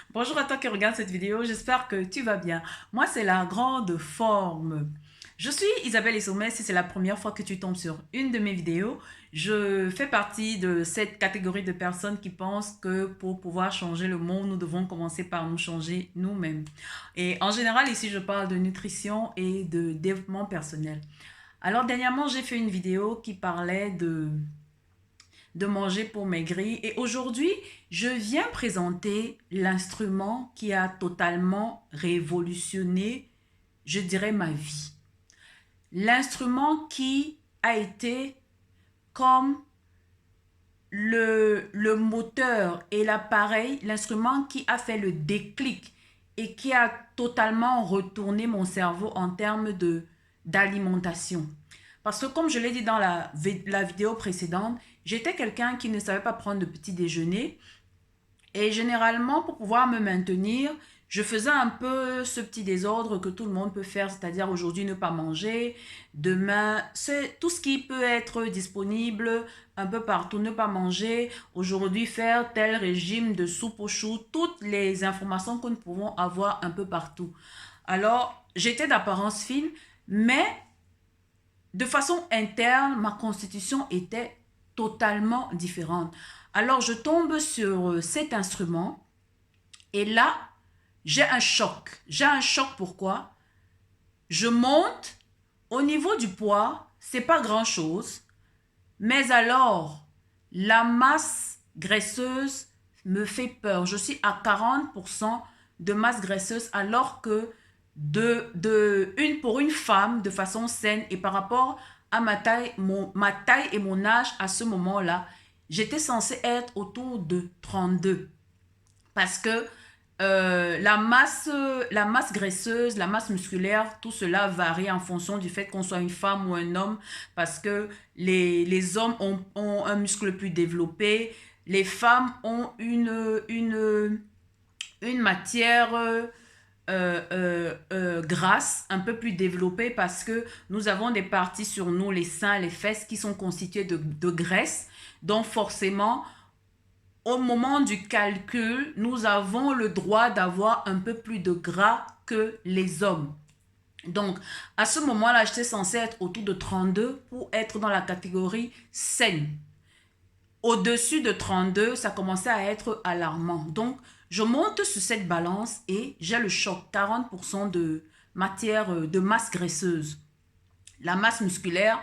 Bonjour à toi qui regarde cette vidéo, j'espère que tu vas bien. Moi, c'est la grande forme. Je suis Isabelle Essomé, si c'est la première fois que tu tombes sur une de mes vidéos, je fais partie de cette catégorie de personnes qui pensent que pour pouvoir changer le monde, nous devons commencer par nous changer nous-mêmes. Et en général, ici, je parle de nutrition et de développement personnel. Alors, dernièrement, j'ai fait une vidéo qui parlait de manger pour maigrir. Et aujourd'hui, je viens présenter l'instrument qui a totalement révolutionné, je dirais, ma vie. L'instrument qui a été comme le moteur et l'appareil, l'instrument qui a fait le déclic et qui a totalement retourné mon cerveau en termes d'alimentation. Parce que comme je l'ai dit dans la vidéo précédente, j'étais quelqu'un qui ne savait pas prendre de petit déjeuner. Et généralement, pour pouvoir me maintenir, je faisais un peu ce petit désordre que tout le monde peut faire, c'est-à-dire aujourd'hui ne pas manger, demain, c'est tout ce qui peut être disponible un peu partout, ne pas manger, aujourd'hui faire tel régime de soupe aux choux, toutes les informations que nous pouvons avoir un peu partout. Alors, j'étais d'apparence fine, mais de façon interne, ma constitution était totalement différente. Alors, je tombe sur cet instrument et là, j'ai un choc. J'ai un choc pourquoi? Je monte au niveau du poids, c'est pas grand-chose, mais alors, la masse graisseuse me fait peur. Je suis à 40% de masse graisseuse alors que pour une femme de façon saine et par rapport à ma taille et mon âge à ce moment-là, j'étais censée être autour de 32 parce que la masse graisseuse, la masse musculaire, tout cela varie en fonction du fait qu'on soit une femme ou un homme, parce que les hommes ont un muscle plus développé, les femmes ont une matière grasse un peu plus développée parce que nous avons des parties sur nous, les seins, les fesses, qui sont constituées de graisse. Donc forcément, au moment du calcul, nous avons le droit d'avoir un peu plus de gras que les hommes. Donc, à ce moment-là, j'étais censée être autour de 32 pour être dans la catégorie saine. Au-dessus de 32, ça commençait à être alarmant. Donc, je monte sur cette balance et j'ai le choc, 40% de matière, de masse graisseuse. La masse musculaire,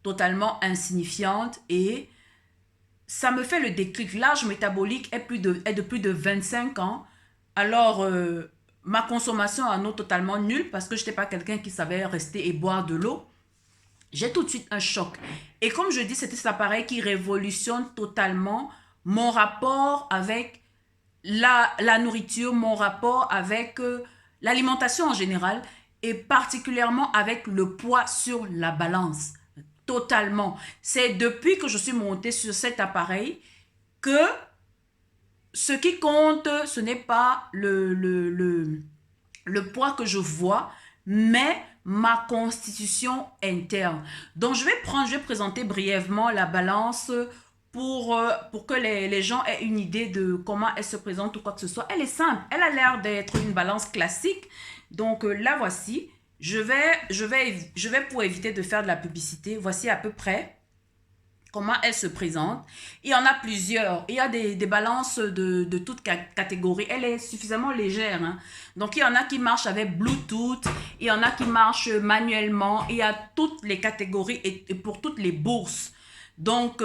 totalement insignifiante et ça me fait le déclic. L'âge métabolique est de plus de 25 ans. Alors, ma consommation en eau totalement nulle parce que je n'étais pas quelqu'un qui savait rester et boire de l'eau. J'ai tout de suite un choc. Et comme je dis, c'était cet appareil qui révolutionne totalement mon rapport avec la nourriture, mon rapport avec l'alimentation en général et particulièrement avec le poids sur la balance. Totalement. C'est depuis que je suis montée sur cet appareil que ce qui compte, ce n'est pas le poids que je vois, mais ma constitution interne. Donc, je vais présenter brièvement la balance pour que les gens aient une idée de comment elle se présente ou quoi que ce soit. Elle est simple. Elle a l'air d'être une balance classique. Donc, la voici. Je vais pour éviter de faire de la publicité. Voici à peu près comment elle se présente. Il y en a plusieurs. Il y a des balances de toutes catégories. Elle est suffisamment légère, hein. Donc, il y en a qui marchent avec Bluetooth. Il y en a qui marchent manuellement. Il y a toutes les catégories et pour toutes les bourses. Donc,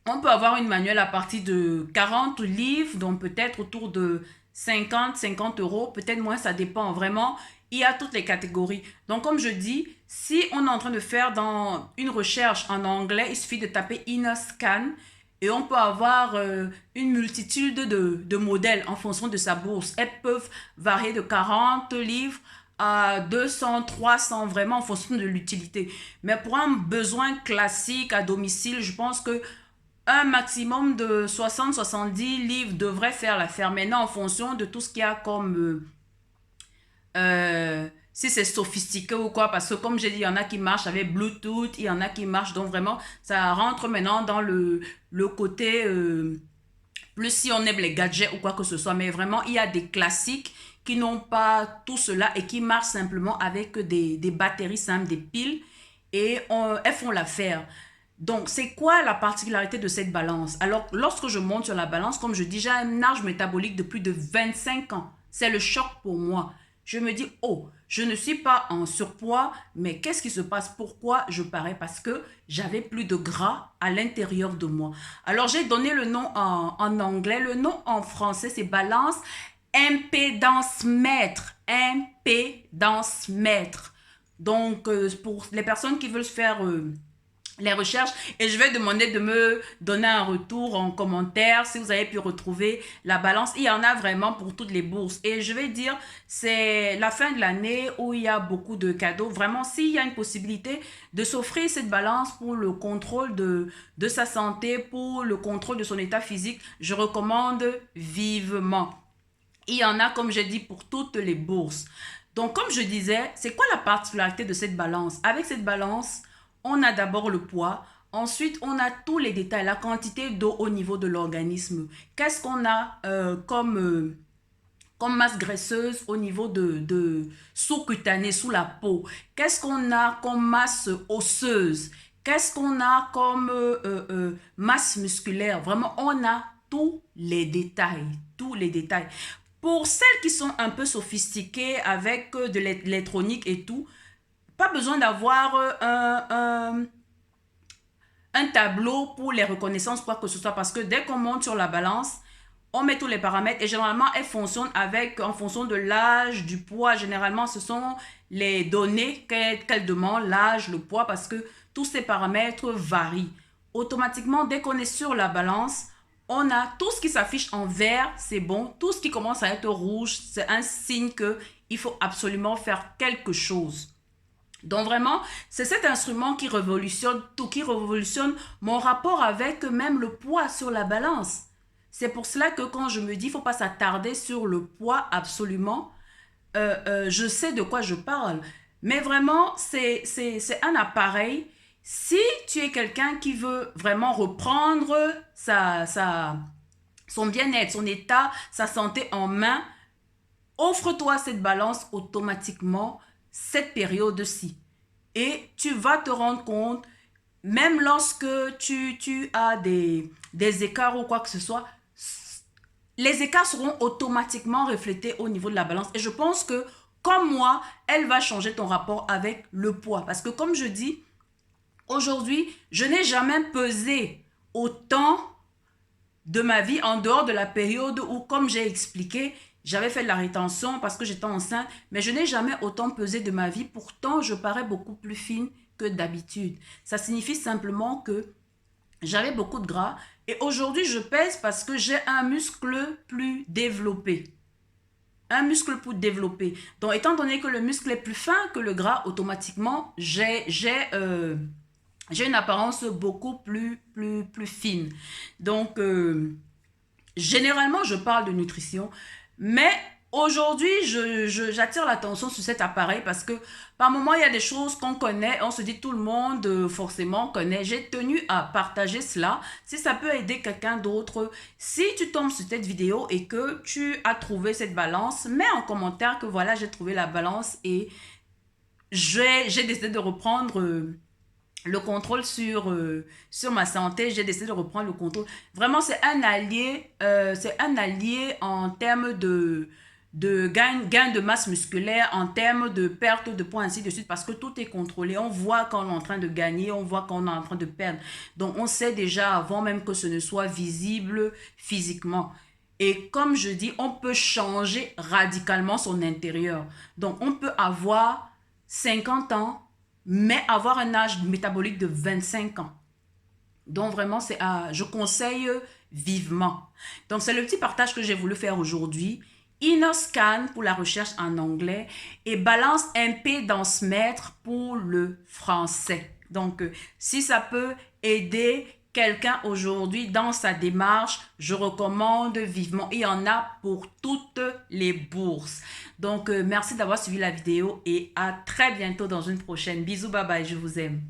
on peut avoir une manuelle à partir de 40 livres, donc peut-être autour de 50 euros. Peut-être moins, ça dépend vraiment. Il y a toutes les catégories. Donc, comme je dis, si on est en train de faire dans une recherche en anglais, il suffit de taper Inner Scan et on peut avoir une multitude de modèles en fonction de sa bourse. Elles peuvent varier de 40 livres à 200, 300, vraiment en fonction de l'utilité. Mais pour un besoin classique à domicile, je pense que un maximum de 60-70 livres devrait faire l'affaire. Maintenant, en fonction de tout ce qu'il y a comme si c'est sophistiqué ou quoi, parce que comme j'ai dit, il y en a qui marchent avec Bluetooth, il y en a qui marchent, donc vraiment, ça rentre maintenant dans le côté plus si on aime les gadgets ou quoi que ce soit. Mais vraiment, il y a des classiques qui n'ont pas tout cela et qui marchent simplement avec des batteries simples, des piles, et elles font l'affaire. Donc, c'est quoi la particularité de cette balance? Alors, lorsque je monte sur la balance, comme je dis, j'ai un âge métabolique de plus de 25 ans. C'est le choc pour moi. Je me dis, oh, je ne suis pas en surpoids, mais qu'est-ce qui se passe? Pourquoi je parais? Parce que j'avais plus de gras à l'intérieur de moi. Alors, j'ai donné le nom en anglais. Le nom en français, c'est balance impédance mètre. Impédance mètre. Donc, pour les personnes qui veulent faire les recherches, et je vais demander de me donner un retour en commentaire si vous avez pu retrouver la balance. Il y en a vraiment pour toutes les bourses, et je vais dire, c'est la fin de l'année où il y a beaucoup de cadeaux. Vraiment, s'il y a une possibilité de s'offrir cette balance pour le contrôle de sa santé, pour le contrôle de son état physique, je recommande vivement. Il y en a, comme j'ai dit, pour toutes les bourses. Donc, comme je disais, c'est quoi la particularité de cette balance? Avec cette balance, on a d'abord le poids, ensuite on a tous les détails, la quantité d'eau au niveau de l'organisme. Qu'est-ce qu'on a comme masse graisseuse au niveau de sous-cutané, sous la peau? Qu'est-ce qu'on a comme masse osseuse? Qu'est-ce qu'on a comme masse musculaire? Vraiment, on a tous les détails, tous les détails. Pour celles qui sont un peu sophistiquées avec de l'électronique et tout, pas besoin d'avoir un tableau pour les reconnaissances, quoi que ce soit, parce que dès qu'on monte sur la balance, on met tous les paramètres et généralement, elle fonctionne en fonction de l'âge, du poids. Généralement, ce sont les données qu'elle demande, l'âge, le poids, parce que tous ces paramètres varient. Automatiquement, dès qu'on est sur la balance, on a tout ce qui s'affiche en vert, c'est bon. Tout ce qui commence à être rouge, c'est un signe qu'il faut absolument faire quelque chose. Donc vraiment, c'est cet instrument qui révolutionne tout, qui révolutionne mon rapport avec même le poids sur la balance. C'est pour cela que quand je me dis, il ne faut pas s'attarder sur le poids absolument, je sais de quoi je parle. Mais vraiment, c'est un appareil. Si tu es quelqu'un qui veut vraiment reprendre son bien-être, son état, sa santé en main, offre-toi cette balance automatiquement cette période-ci. Et tu vas te rendre compte, même lorsque tu as des écarts ou quoi que ce soit, les écarts seront automatiquement reflétés au niveau de la balance. Et je pense que, comme moi, elle va changer ton rapport avec le poids. Parce que comme je dis, aujourd'hui, je n'ai jamais pesé autant de ma vie en dehors de la période où, comme j'ai expliqué, j'avais fait de la rétention parce que j'étais enceinte, mais je n'ai jamais autant pesé de ma vie. Pourtant, je parais beaucoup plus fine que d'habitude. Ça signifie simplement que j'avais beaucoup de gras et aujourd'hui, je pèse parce que j'ai un muscle plus développé. Un muscle plus développé. Donc, étant donné que le muscle est plus fin que le gras, automatiquement, j'ai une apparence beaucoup plus fine. Donc, généralement, je parle de nutrition, mais aujourd'hui, j'attire l'attention sur cet appareil parce que par moment, il y a des choses qu'on connaît. On se dit tout le monde forcément connaît. J'ai tenu à partager cela. Si ça peut aider quelqu'un d'autre, si tu tombes sur cette vidéo et que tu as trouvé cette balance, mets en commentaire que voilà, j'ai trouvé la balance et j'ai décidé de reprendre le contrôle sur ma santé. J'ai décidé de reprendre le contrôle. Vraiment, c'est un allié en termes de gain de masse musculaire, en termes de perte de poids, ainsi de suite, parce que tout est contrôlé. On voit quand on est en train de gagner, on voit quand on est en train de perdre. Donc, on sait déjà avant même que ce ne soit visible physiquement. Et comme je dis, on peut changer radicalement son intérieur. Donc, on peut avoir 50 ans, mais avoir un âge métabolique de 25 ans. Donc vraiment, je conseille vivement. Donc c'est le petit partage que j'ai voulu faire aujourd'hui. InnerScan pour la recherche en anglais et balance impédance mètre pour le français. Donc si ça peut aider quelqu'un aujourd'hui dans sa démarche, je recommande vivement. Il y en a pour toutes les bourses. Donc, merci d'avoir suivi la vidéo et à très bientôt dans une prochaine. Bisous, bye bye, je vous aime.